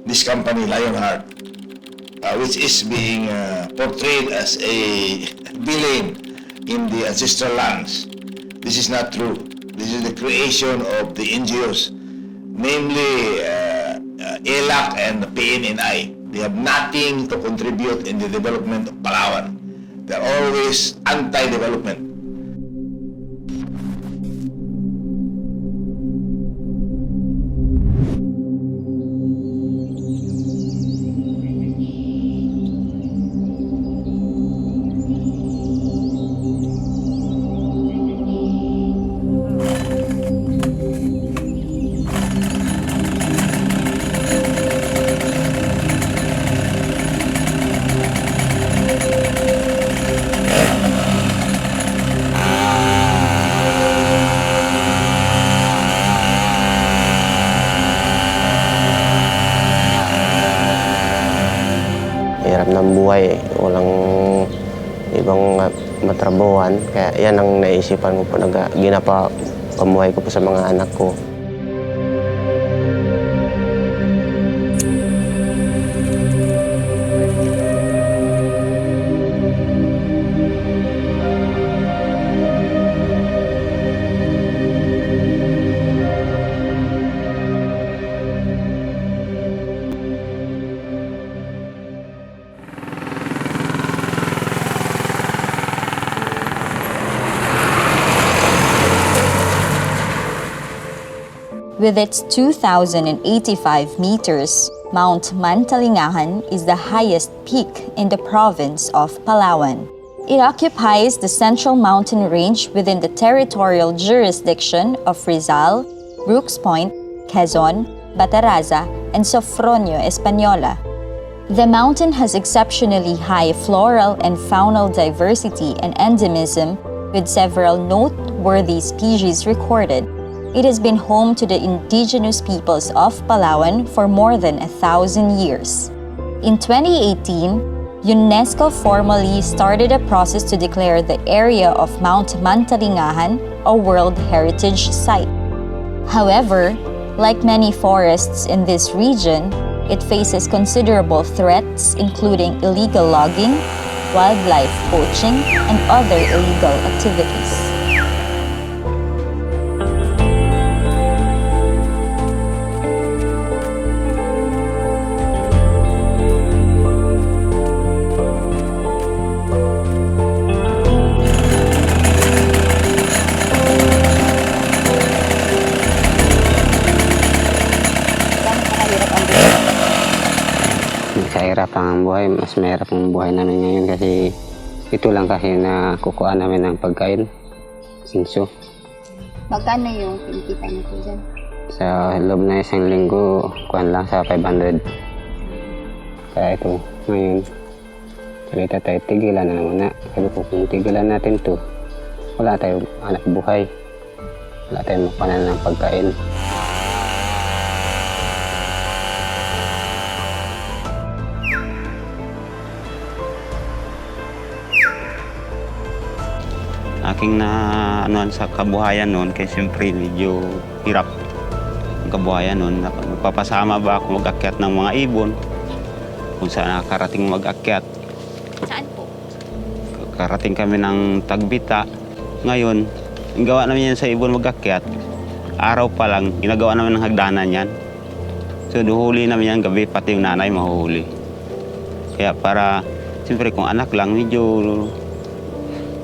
this company, Lionheart, which is being portrayed as a villain in the ancestral lands. This is not true. This is the creation of the NGOs, namely ELAC and PNNI. They have nothing to contribute in the development of Palawan. They're always anti-development. Hirap ng buhay, walang ibang matrabahuan. Kaya yan ang naisipan ko po, ginapa pamuhay ko po sa mga anak ko. With its 2,085 meters, Mount Mantalingahan is the highest peak in the province of Palawan. It occupies the central mountain range within the territorial jurisdiction of Rizal, Brooks Point, Quezon, Bataraza, and Sofronio Española. The mountain has exceptionally high floral and faunal diversity and endemism, with several noteworthy species recorded. It has been home to the indigenous peoples of Palawan for more than 1,000 years. In 2018, UNESCO formally started a process to declare the area of Mount Mantalingahan a World Heritage Site. However, like many forests in this region, it faces considerable threats including illegal logging, wildlife poaching, and other illegal activities. Kahirap ang buhay, mas mahirap ang buhay namin ngayon kasi ito lang kasi na kukuha namin ng pagkain, sinso. Magkano yung kinikita niyo po dyan? Sa loob na isang linggo, kuhan lang sa 500. Kaya ito, ngayon, salita tayo, tigilan na muna. Sabi ko, kung tigilan natin to, wala tayong anak buhay. Wala tayong makanan ng pagkain. Aking na anuan sa kabuhayan noon kasi siyempre medyo hirap ang kabuhayan noon. Magpapasama ba ako mag-akyat ng mga ibon kung saan nakarating mag-akyat. Saan po? Karating kami ng Tagbita. Ngayon, ang gawa namin yan sa ibon mag-akyat. Araw pa lang, ginagawa namin ng hagdanan yan. So, duhuli namin yan gabi, pati yung nanay mahuhuli. Kaya para, siyempre kung anak lang, medyo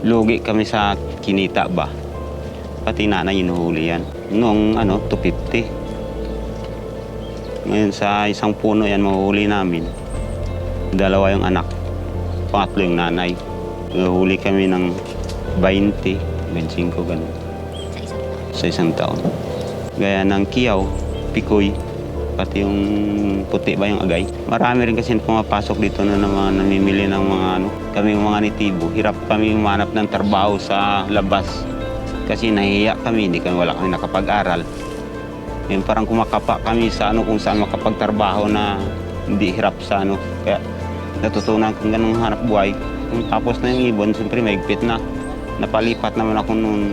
lugi kami sa kinita ba. Pati nanay inuhuli yan. Noong 250. Ngayon sa isang puno yan mahuhuli namin. Dalawa yung anak. Pangatlo yung nanay. Huli kami ng 20, 25 ganun. Sa isang taon. Gaya ng kiyaw, pikoy, pati yung puti ba yung agay. Marami rin kasi pumapasok dito na mga namimili ng mga kami yung mga nitibo. Hirap kami humanap ng trabaho sa labas. Kasi nahihiya kami, wala kami nakapag-aral. Yung parang kumakapa kami sa kung saan makapagtrabaho na hindi hirap sa Kaya natutunan kong ganung hanap buhay. Tapos na yung ibon, siyempre maigpit na. Napalipat naman ako nung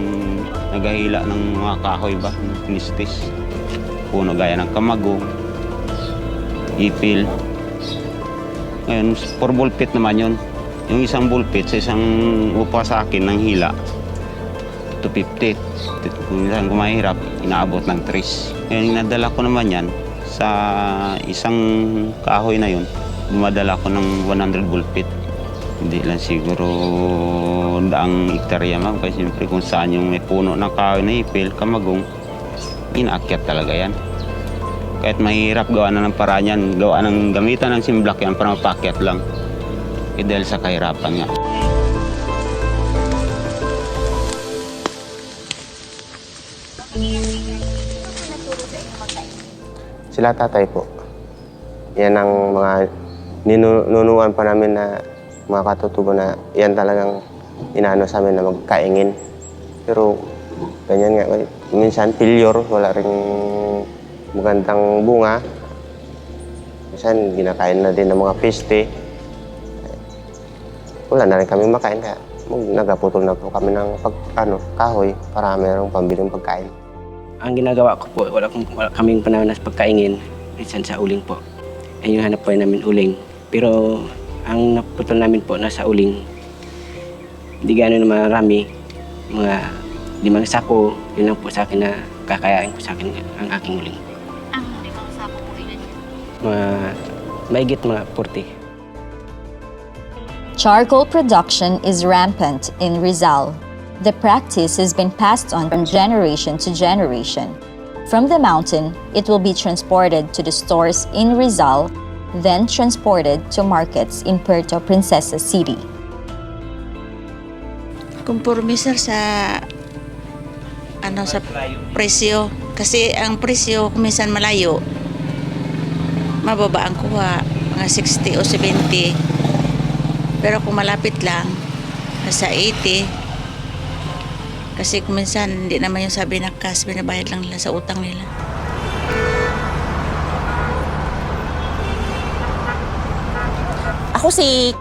naghahila ng mga kahoy ba, nistis. Puno gaya ng kamagong. ipil. Ngayon, 4 bullpit naman yun. Yung isang bullpit sa isang upa sa akin ng hila, 250. Kung minsan kumahirap, inaabot ng 3. Ngayon, nadala ko naman yan sa isang kahoy na yun. Dumadala ko ng 100 bullpit. Hindi lang siguro daang hektarya, ma'am. Kasi siyempre kung saan yung may puno ng kahoy na ipil, kamagong, inaakyat talaga yan. Kahit mahirap gawa na ng paraan yan, gawa ng gamitan ng simblak yan para mapakyat lang. Dahil sa kahirapan nga. Sila tatay po. Yan ang mga ninunuan pa namin na mga katutubo na yan talagang inaano sa amin na magkaingin. Pero ganyan nga, minsan failure, wala ring magandang bunga. Minsan ginakain na din ng mga peste. Wala na rin kami makain kaya nagaputol na po kami ng kahoy para mayroong pambiling pagkain. Ang ginagawa ko po, wala kaming panahon na pagkaingin, minsan sa uling po. Ayun yung hanap po namin uling. Pero ang naputol namin po nasa uling, hindi gano'n na marami, mga 5 sako, yun lang po sa akin na kakayain ko sa akin ang aking uling. Ang 5 sako po ilan yun? Maigit mga 40. Charcoal production is rampant in Rizal. The practice has been passed on from generation to generation. From the mountain, it will be transported to the stores in Rizal, then transported to markets in Puerto Princesa City. Conforme sir sa sa presyo. Kasi ang presyo kung minsan malayo, mababa ang kuha, mga 60 o 70. Pero kung malapit lang, nasa 80. Kasi kung minsan hindi naman yung sabi na cash, binabayad lang nila sa utang nila. Ako si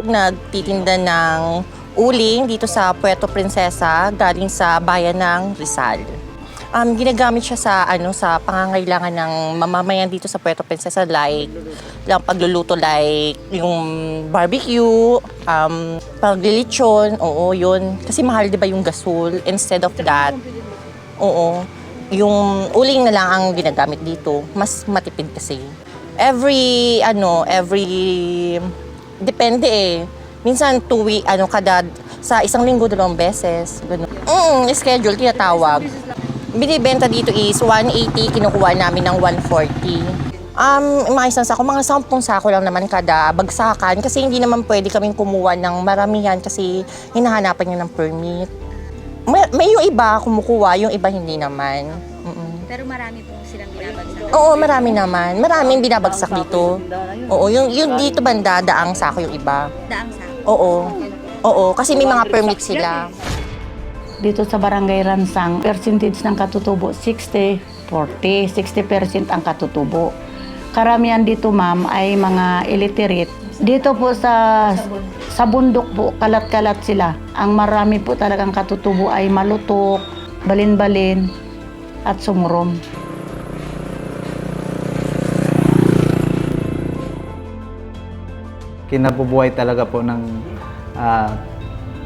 nagtitinda ng uling dito sa Puerto Princesa, galing sa bayan ng Rizal. Ginagamit siya sa pangangailangan ng mamamayan dito sa Puerto Princesa, like lang pagluluto, like yung barbecue, paglilitsyon, oo, yun. Kasi mahal 'di ba yung gasol? Instead of that, oo, yung uling na lang ang ginagamit dito. Mas matipid kasi. Every depende eh. Minsan 2 week, sa isang linggo 2 beses. Ganun. Schedule, tinatawag. Binibenta dito is 180, kinukuha namin ng 140. Mga isang sako, mga 10 sako lang naman kada bagsakan kasi hindi naman pwede kaming kumuha ng maramihan kasi hinahanapan niya ng permit. May yung iba kumukuha, yung iba hindi naman. Pero marami po silang binabagsak. Oo, marami naman. Maraming binabagsak dito. Oo, yung dito banda, daang sako yung iba. Daang sako? Oo, kasi may mga permit sila. Dito sa Barangay Ransang, percentage ng katutubo, 60-40. 60% ang katutubo. Karamihan dito, ma'am, ay mga illiterate. Dito po sa bundok po, kalat-kalat sila. Ang marami po talagang katutubo ay malutok, balin-balin, at sumurom. Kinabubuhay talaga po ng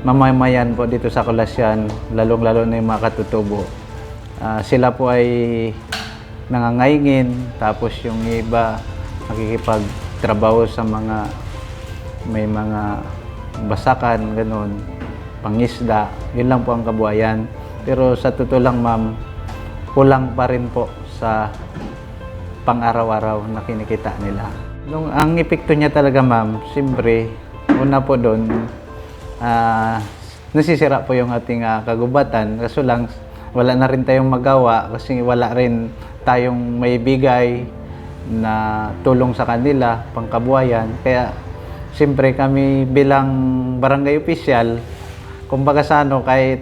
mamamayan po dito sa Colasyan, lalong-lalo na yung mga katutubo. Sila po ay nangangaingin, tapos yung iba nakikipagtrabaho sa may mga basakan, ganun, pangisda. Yun lang po ang kabuhayan. Pero sa totoo lang, ma'am, kulang pa rin po sa pang-araw-araw na kinikita nila. Ang epekto niya talaga, ma'am, siyempre, una po doon, nasisira po yung ating kagubatan. Kaso lang, wala na rin tayong magawa kasi wala rin tayong maibigay na tulong sa kanila, pangkabuhayan. Kaya, siyempre kami bilang barangay official, kumbaga kahit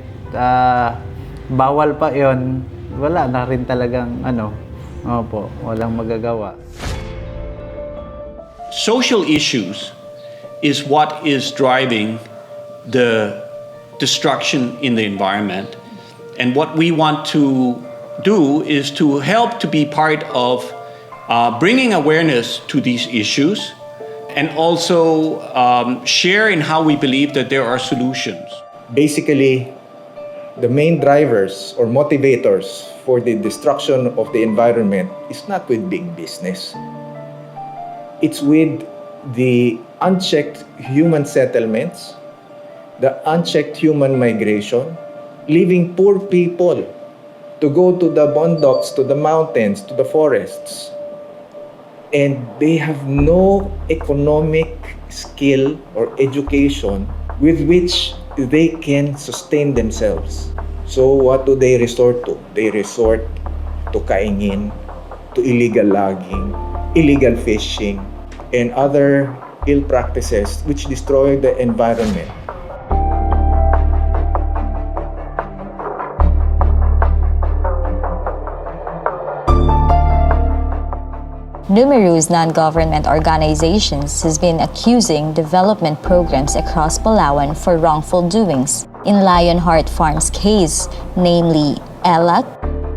bawal pa yon, wala na rin talagang walang magagawa. Social issues is what is driving the destruction in the environment. And what we want to do is to help to be part of bringing awareness to these issues, and also share in how we believe that there are solutions. Basically, the main drivers or motivators for the destruction of the environment is not with big business. It's with the unchecked human settlements, the unchecked human migration, leaving poor people to go to the boondocks, to the mountains, to the forests. And they have no economic skill or education with which they can sustain themselves. So what do they resort to? They resort to kaingin, to illegal logging, illegal fishing, and other ill practices which destroy the environment. Numerous non-government organizations has been accusing development programs across Palawan for wrongful doings. In Lionheart Farms case, namely ELAC,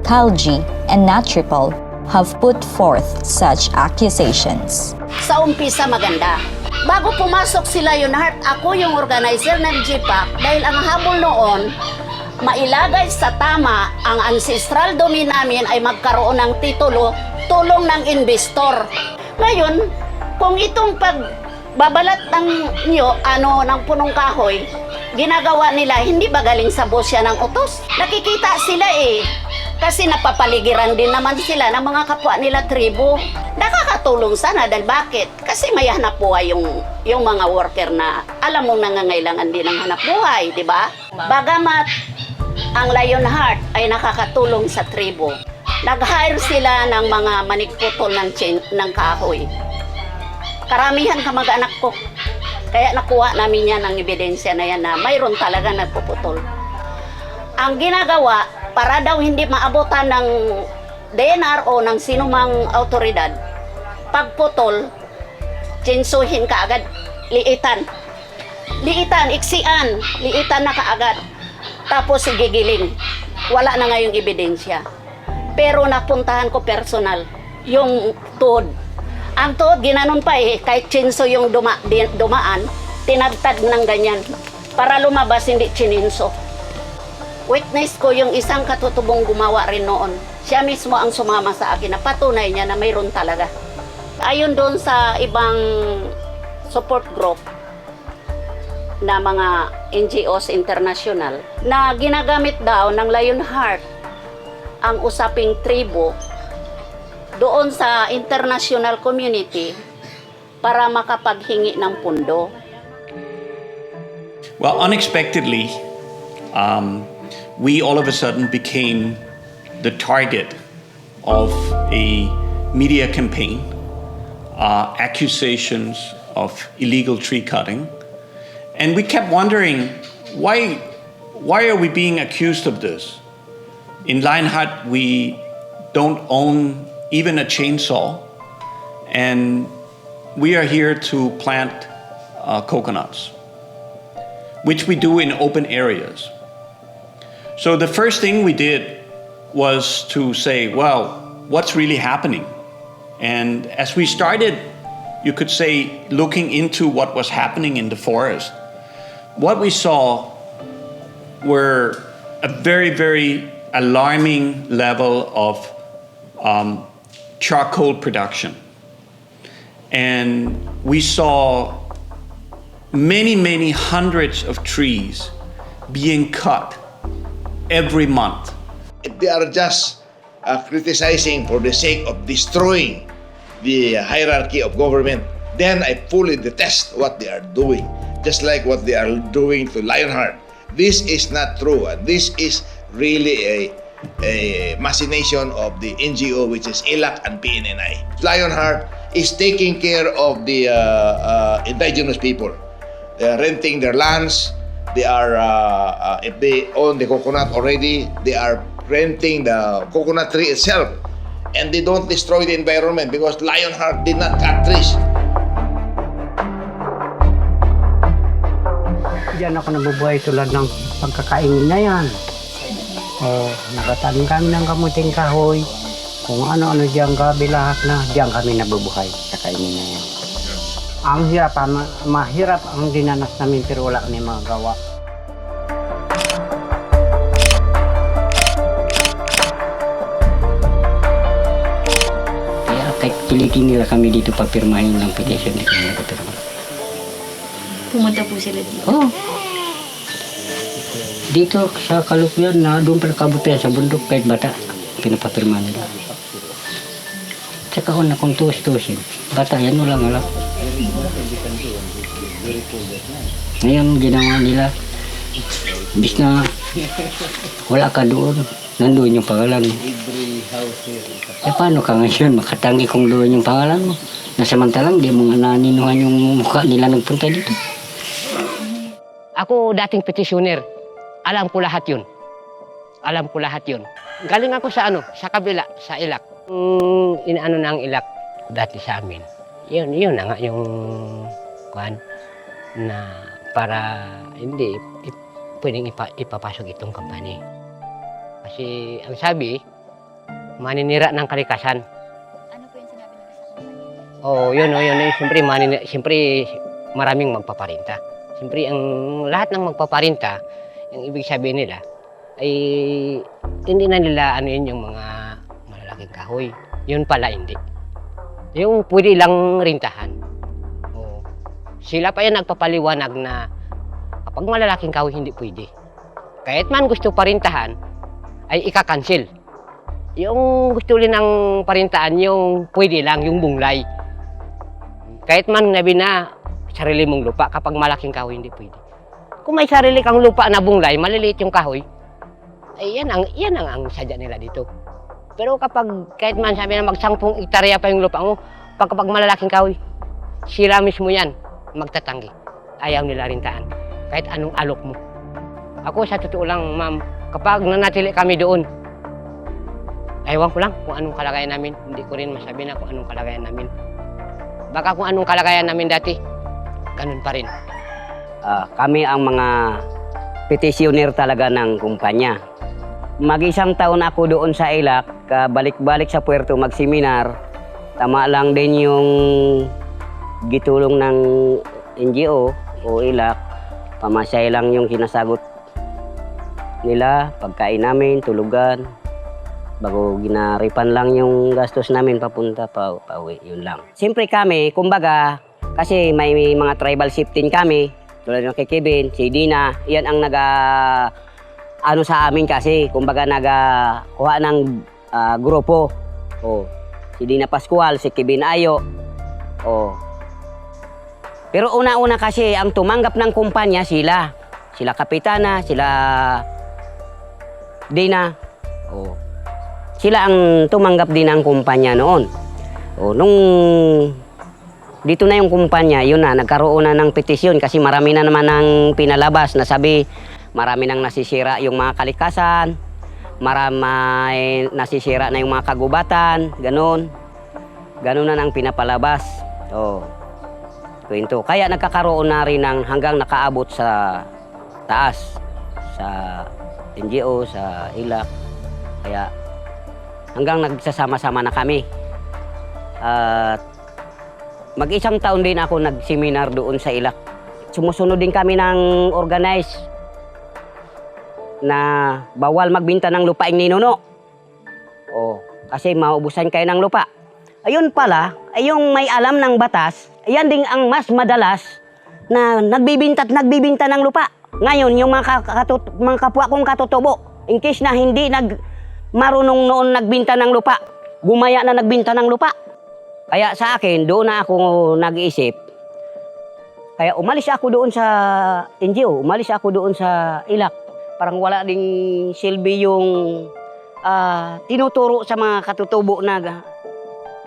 CalG, and Natripol, have put forth such accusations. Sa umpisa maganda. Bago pumasok si Lionheart, ako yung organizer ng GPAC dahil ang habol noon, mailagay sa tama ang ancestral domain namin ay magkaroon ng titulo, tulong ng investor. Ngayon, kung itong pagbabalat ng ng punong kahoy, ginagawa nila, hindi ba galing sa bosya ng utos? Nakikita sila kasi napapaligiran din naman sila ng mga kapwa nila tribo. Nakakatulong sana dahil bakit? Kasi may hanap buhay yung mga worker na alam mong nangangailangan din ng hanap buhay, di ba? Bagamat ang Lionheart ay nakakatulong sa tribo, nag-hire sila ng mga manikputol ng kahoy. Karamihan kamag-anak ko. Kaya nakuha namin yan ng ebidensya na yan na mayroon talaga nagpuputol. Ang ginagawa, para daw hindi maabutan ng DNR o ng sinumang autoridad, pagputol, tsinsuhin kaagad, liitan. Liitan, iksian, liitan na kaagad. Tapos gigiling. Wala na ngayong ebidensya. Pero napuntahan ko personal, yung tuhod. Ang tuhod, ginanon pa kahit chinso yung dumaan, tinagtad ng ganyan. Para lumabas, hindi chininso. Witness ko yung isang katutubong gumawa rin noon. Siya mismo ang sumama sa akin na patunay niya na mayroon talaga. Ayon doon sa ibang support group na mga NGOs international na ginagamit daw ng Lionheart ang usaping tribo doon sa international community para makapaghingi ng pundo. Well, unexpectedly, we all of a sudden became the target of a media campaign, accusations of illegal tree cutting. And we kept wondering, why are we being accused of this? In Lionheart, we don't own even a chainsaw, and we are here to plant coconuts, which we do in open areas. So the first thing we did was to say, well, what's really happening? And as we started, you could say, looking into what was happening in the forest, what we saw were a very, very alarming level of charcoal production. And we saw many, many hundreds of trees being cut every month. If they are just criticizing for the sake of destroying the hierarchy of government, then I fully detest what they are doing. Just like what they are doing to Lionheart. This is not true. This is really a machination of the NGO, which is ELAC and PNNI. Lionheart is taking care of the indigenous people. They are renting their lands. They are, if they own the coconut already, they are renting the coconut tree itself. And they don't destroy the environment because Lionheart did not cut trees. Diyan ako nabubuhay tulad ng pagkakaingin na yan. Nakatanim kami ng kamuting kahoy. Kung ano-ano diyang gabi lahat na diyan kami nabubuhay. Kakainin na yan. Ang hirap, mahirap ang dinanas namin pero wala kami magawa. Kaya kahit kilikin nila kami dito papirmahin ng petition, hindi kami nagpapirma. Pumunta po sila dito. Oh. Dito sa Kalukuyan na doon pa nakabutihan sa bundok kahit bata, pinapapirma nila. Tsaka kung tuus-tuusin, bata yan walang alam. Ngayon ginawa nila, bis na wala ka doon, nandoon yung pangalan mo. Eh paano ka ngayon makatangi kung doon yung pangalan mo? Nasamantalang di mo nga naninuhan yung mukha nila nagpunta dito. Ako dating petitioner, alam ko lahat yun. Alam ko lahat yun. Galing ako sa sa kabila, sa Ilak. Inaano na ang Ilak dati sa amin. Yun na nga yung kuhan na para hindi pwedeng ipapasok itong company. Kasi ang sabi, maninira ng kalikasan. Ano po yung sinabi nila sa kumpanya? Oh, yun. Siyempre maraming magpaparinta. Siyempre ang lahat ng magpaparinta, yung ibig sabihin nila ay hindi na nila yun yung mga malalaking kahoy. Yun pala hindi. Yung pwede lang rintahan. Oh. Sila pa yan nagpapaliwanag na kapag malalaking kahoy hindi pwede. Kahit man gusto parintahan ay ika-cancel. Yung gusto rin ng parintaan yung pwede lang, yung bunglay. Kahit man nabi na sarili mong lupa, kapag malaking kahoy hindi pwede. Kung may sarili kang lupa na bunglay, maliliit yung kahoy, ay yan ang sadya nila dito. Pero kapag kahit man sabi na mag-10 hektarya pa yung lupa mo, kapag malalaking kahoy, sila mismo yan magtatanggi. Ayaw nila rintaan, kahit anong alok mo. Ako sa totoo lang, ma'am, kapag nanatili kami doon, ewan ko lang kung anong kalagayan namin. Hindi ko rin masabi na kung anong kalagayan namin. Baka kung anong kalagayan namin dati, ganun pa rin. Kami ang mga petitioner talaga ng kumpanya. Mag-isang taon ako doon sa Ilak, balik-balik sa puerto mag-seminar. Tama lang din yung gitulong ng NGO o Ilak. Pamasay lang yung sinasagot nila, pagkain namin, tulugan. Bago ginaripan lang yung gastos namin papunta pauwi, yun lang. Siyempre kami, kumbaga, kasi may mga tribal chieftain kami, tulad ng kay Kevin, si Dina, yan ang sa amin kasi, kumbaga kuha ng grupo. Oh, si Dina Pascual, si Kevin Ayo. Oh. Pero una-una kasi, ang tumanggap ng kumpanya sila. Sila Kapitana, sila Dina. Oh. Sila ang tumanggap din ng kumpanya noon. Oh, nung dito na yung kumpanya, yun na, nagkaroon na ng petisyon kasi marami na naman ang pinalabas na sabi, marami nang nasisira yung mga kalikasan, marami nasisira na yung mga kagubatan, ganun. Ganun na nang pinapalabas. Oh, kwento. Kaya nagkakaroon na rin ng hanggang nakaabot sa taas, sa NGO, sa Ilak. Kaya hanggang nagsasama-sama na kami. Mag-isang taon din ako nag-seminar doon sa Ilak. Sumusunod din kami ng organize na bawal magbinta ng lupaing ninuno. Oh, kasi maubusan kayo ng lupa. Ayun pala, ay yung may alam ng batas, ayan din ang mas madalas na nagbibinta ng lupa. Ngayon, yung mga kapwa kong katutubo, in case na hindi marunong noon nagbinta ng lupa, gumaya na nagbinta ng lupa. Kaya sa akin, doon na ako nag-iisip. Kaya umalis ako doon sa NGO, umalis ako doon sa Ilak. Parang wala ding silbi yung tinuturo sa mga katutubo na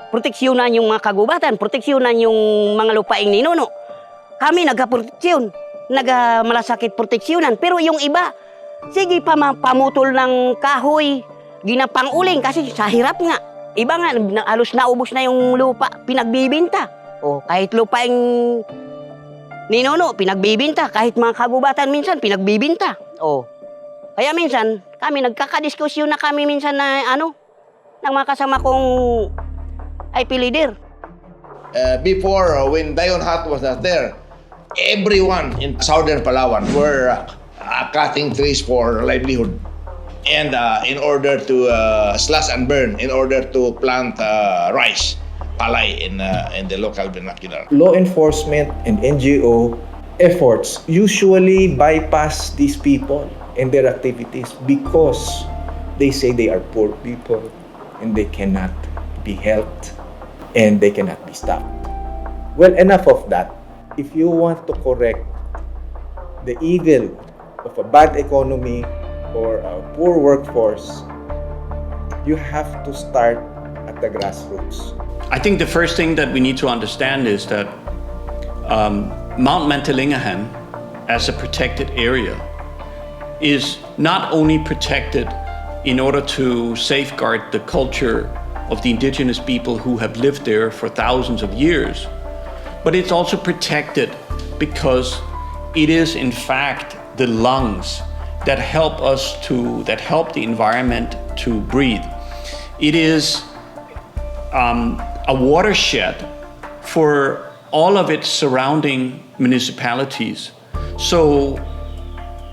proteksyonan yung mga kagubatan, proteksyonan yung mga lupaing ninuno. Kami nagka-proteksyon, malasakit proteksyonan. Pero yung iba, sige pamutol ng kahoy, ginapang-uling kasi sa hirap nga. Iba nga, halos naubos na yung lupa, pinagbibinta. O kahit lupaing ninuno, pinagbibinta. Kahit mga kagubatan minsan, pinagbibinta. O, kaya minsan, kami nagkakadiskusyon na kami minsan na ng mga kasama kong IP leader. Before, when Lionheart was not there, everyone in southern Palawan were cutting trees for livelihood. And in order to slash and burn, in order to plant rice, palay in the local vernacular. Law enforcement and NGO efforts usually bypass these people and their activities because they say they are poor people and they cannot be helped and they cannot be stopped. Well, enough of that. If you want to correct the evil of a bad economy or a poor workforce, you have to start at the grassroots. I think the first thing that we need to understand is that Mount Mantalingahan, as a protected area, is not only protected in order to safeguard the culture of the indigenous people who have lived there for thousands of years, but it's also protected because it is in fact the lungs that help the environment to breathe. It is a watershed for all of its surrounding municipalities. So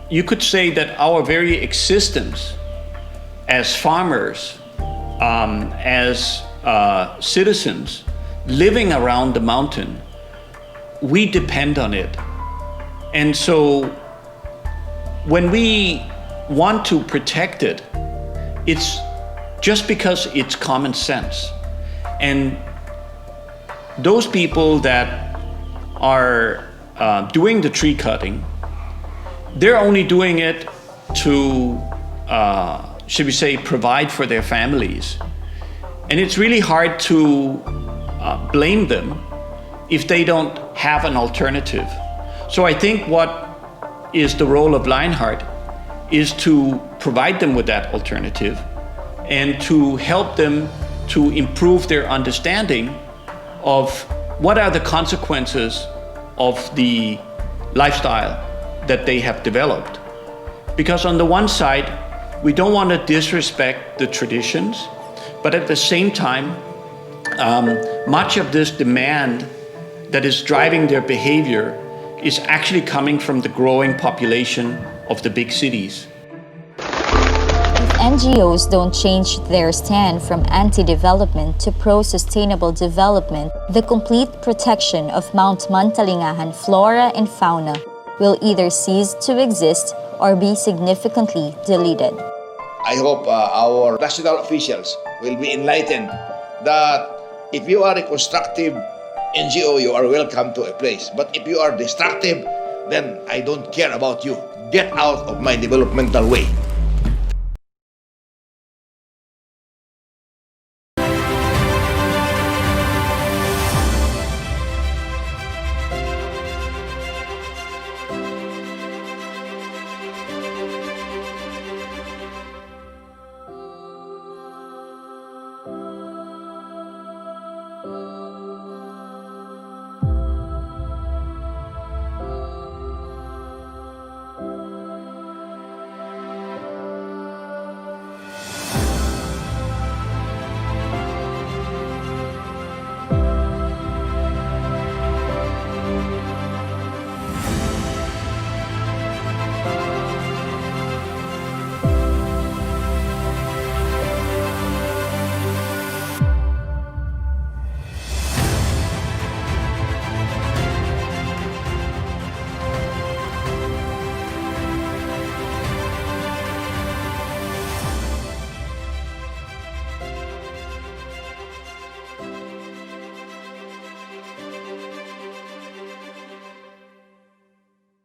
you could say that our very existence as farmers, as citizens living around the mountain, we depend on it. And so when we want to protect it, it's just because it's common sense. And those people that are doing the tree cutting, they're only doing it to, should we say, provide for their families. And it's really hard to blame them if they don't have an alternative. So I think what is the role of Lionheart is to provide them with that alternative and to help them to improve their understanding of what are the consequences of the lifestyle that they have developed. Because on the one side, we don't want to disrespect the traditions, but at the same time, much of this demand that is driving their behavior is actually coming from the growing population of the big cities. If NGOs don't change their stand from anti-development to pro-sustainable development, the complete protection of Mount Mantalingahan flora and fauna will either cease to exist or be significantly deleted. I hope our national officials will be enlightened that if you are a constructive NGO, you are welcome to a place. But if you are destructive, then I don't care about you. Get out of my developmental way.